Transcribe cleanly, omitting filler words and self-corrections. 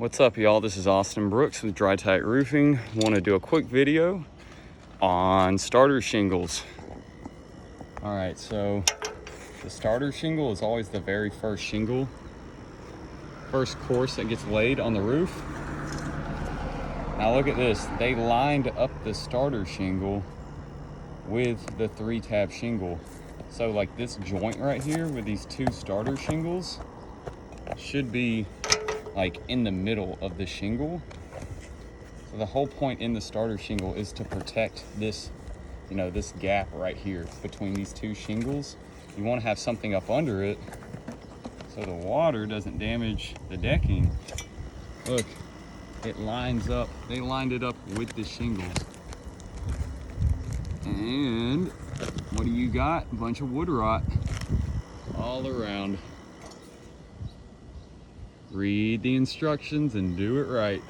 What's up, y'all? This is Austin Brooks with Dry Tight Roofing. Want to do a quick video on starter shingles. All right, so the starter shingle is always the very first shingle, first course that gets laid on the roof. Now look at this. They lined up the starter shingle with the 3-tab shingle. So like this joint right here with these two starter shingles should be like in the middle of the shingle. So the whole point in the starter shingle is to protect this, this gap right here between these two shingles. You want to have something up under it so the water doesn't damage the decking. Look, it lines up. They lined it up with the shingles. And what do you got? A bunch of wood rot all around. Read the instructions and do it right.